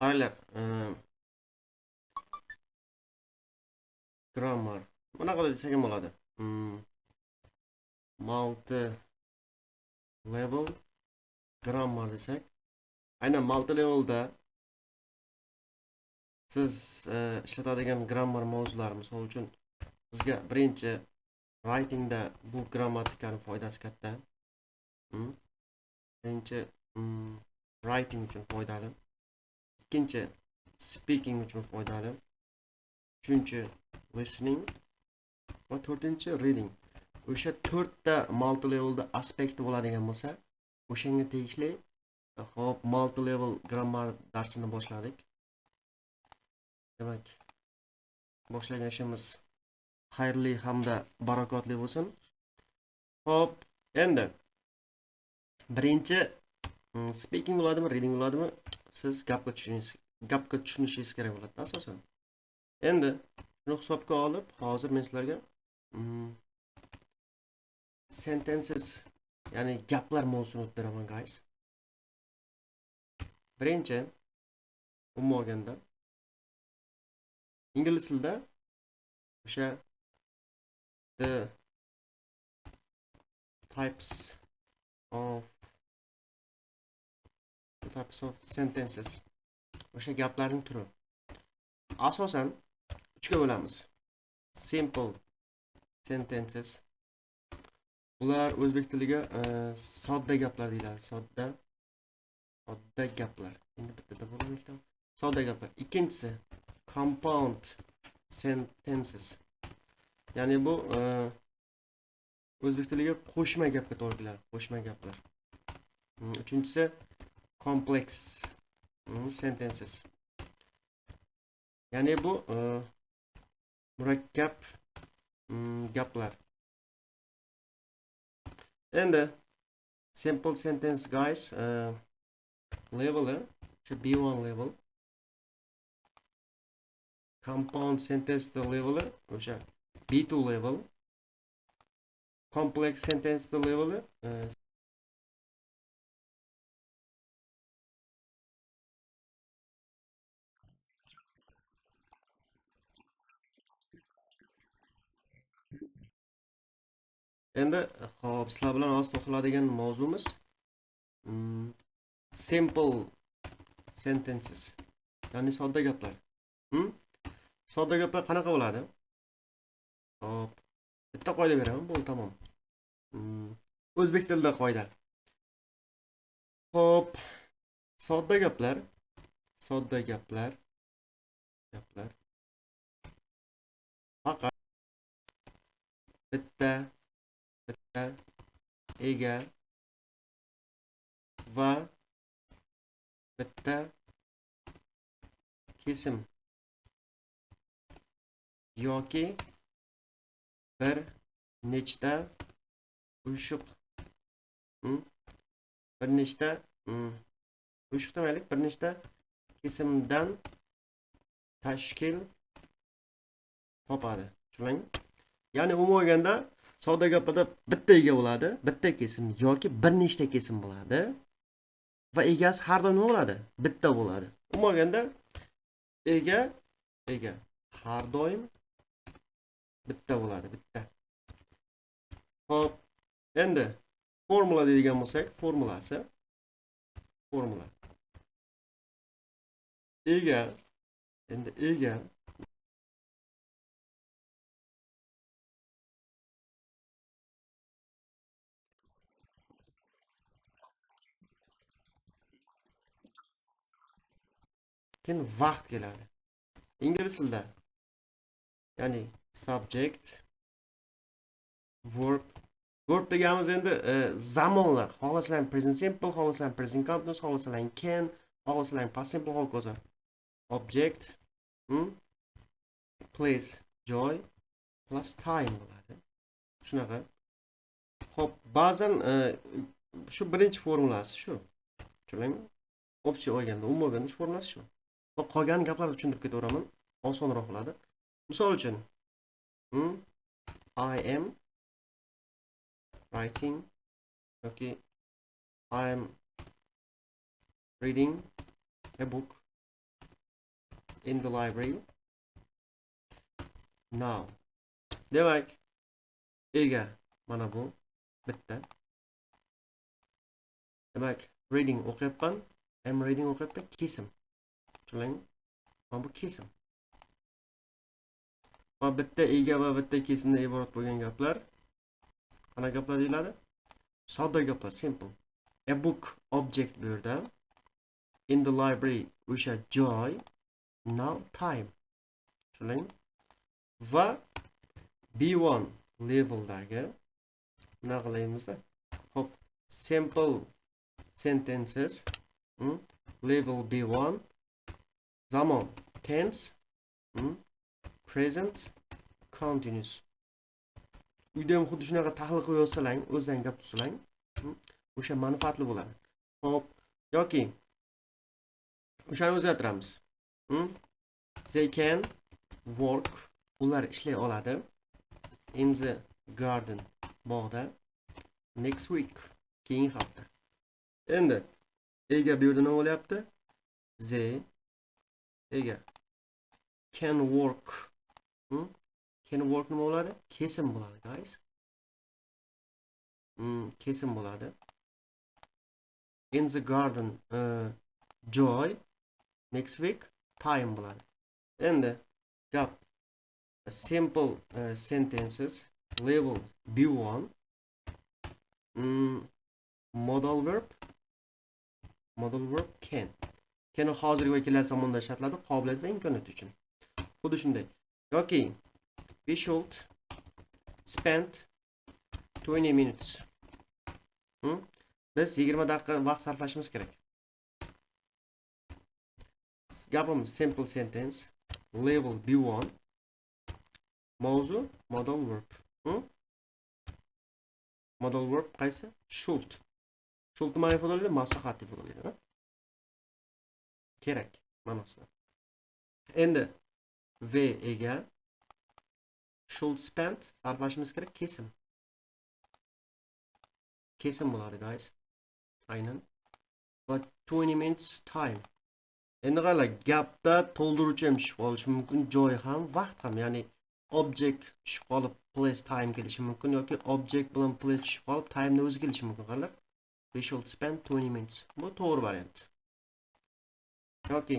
Qaranglar, grammar. Bunaqa desak ham bo'ladi. Multi level grammar desak. Aynan multi levelda siz ishlatadigan grammar mavzulari, misol uchun bizga birinchi writingda bu grammatikani foydasi katta. Birinchi writing uchun foydali. Ikkinchi speaking uchun foydali. Uchinchi listening va to'rtinchi reading. O'sha 4 ta multi levelda aspekti bo'ladigan bo'lsa, o'shanga tegishli. Xo'p, multi level grammar darsini boshladik. Demak, boshlagan ishimiz xayrli hamda barakotli bo'lsin. Xo'p, endi birinchi speaking bo'ladimi, reading bo'ladimi? Siz gapga tushunishingiz kerak bo'ladi asosan. Endi shuni hisobga olib, hozir men sizlarga sentences, ya'ni gaplar mavzusini o'tib beraman, guys. Birinchi umuman olganda ingliz tilida o'sha the types of sentences, o'sha gaplarning turi. Asosan 3 ga bo'lamiz. Simple sentences. Ular o'zbek tiliga sodda gaplar deyiladi. Sodda gaplar. Endi bittada bo'lamoqda. Sodda gaplar. Ikkinchisi compound sentences. Ya'ni bu o'zbek tiliga qo'shma gapga to'g'ri keladi. Qo'shma gaplar. Uchinchisi complex sentences. Ya'ni bu murakkab gaplar. Endi simple sentence, guys, level B1 level. Compound sentence level o'sha B2 level. Complex sentence level endi hop, sizlar bilan hozir to'xtaladigan mavzumiz simple sentences, ya'ni sodda gaplar. Sodda gaplar qanaqa bo'ladi? Hop, bitta qoida beraman, bo'ldi, tamom. O'zbek tilida qoida. Hop, sodda gaplar faqat bitta ega va bitta kesim yoki bir nechta uyushq, bir nechta uyushq demaylik, bir nechta kesimdan tashkil topadi. Tushunarlimi? Ya'ni umuman olganda sodda gaplarda bitta ega bo'ladi, bitta kesim yoki bir nechta kesim bo'ladi va egasi har doim nima bo'ladi? Bitta bo'ladi. Umuman olganda ega har doim bitta bo'ladi, bitta. Xo'p, endi formula deydigan bo'lsak, formula ega, endi ega keyin vaqt keladi. Ingliz tilida ya'ni subject, verb deganimiz endi zamonlar. Xohlasalar present simple, xohlasalar present continuous, xohlasalar can, xohlasalar past simple, ho'l object, place, joy plus time bo'ladi. Shunaqa. Xo'p, ba'zan shu birinchi formulasi shu. Tushunarlimi? Общий olganda, umuman olganda shu formulasi shu. Va qolgan gaplarni tushuntirib ketaveraman, osonroq bo'ladi. Misol uchun, I am writing yoki I am reading a book. in the library now. Demak, ega mana bu bitta. Demak, reading o'qiyapman. Am reading o'qiyapman. Kesim. Tushunarlimi? Mana bu kesim. Va bitta ega va bitta kesimdan iborat bo'lgan gaplar qanaqa gaplar deyiladi? Sodda gaplar, simple. A book object bu yerda. In the library o'sha joy. Now time. Tushunarlimi? Va B1 leveldagi nima qilaymiz? Hop, simple sentences level B1 zamon tense present continuous. Uyda ham xuddi shunaqa tahlil qilib yozsalang, o'zingizdan gap tutsalang, o'sha manfaatli bo'ladi. Hop, yoki o'shani o'zgartiramiz. They can work, ular ishlay oladi. In the garden, bog'da. Next week, keyingi hafta. Endi ega bu yerda nima bo'lyapti? They ega can work. Can work nima bo'ladi? Kesim bo'ladi, guys. Kesim bo'ladi. In the garden, joy. Next week, time bo'ladi. Endi gap simple sentences level B1 modal verb can hozirgi va kelasi zamonda ishlatiladi qobiliyat va imkoniyat uchun. Xuddi shunday. Yoki we should spend 20 minutes. Biz 20 daqiqa vaqt sarflashimiz kerak. Gapimiz simple sentence level B1 mavzu modal verb. Modal verb qaysi? Should. Should nima ifodalaydi? Maslahat ifodalaydi. Kerak ma'nosida. Endi we ega should spend sarflashimiz kerak kesim. Kesim bo'ladi, guys. Aynan. Va 20 minutes time. Endi qara, gapda to'ldiruvchi ham tushib qolishi mumkin, joy ham, vaqt ham, ya'ni object tushib qolib place time kelishi mumkin yoki object bilan place tushib qolib time o'zi kelishi mumkin. Qaranglar. We should spend 20 minutes. Bu to'g'ri variant. Yoki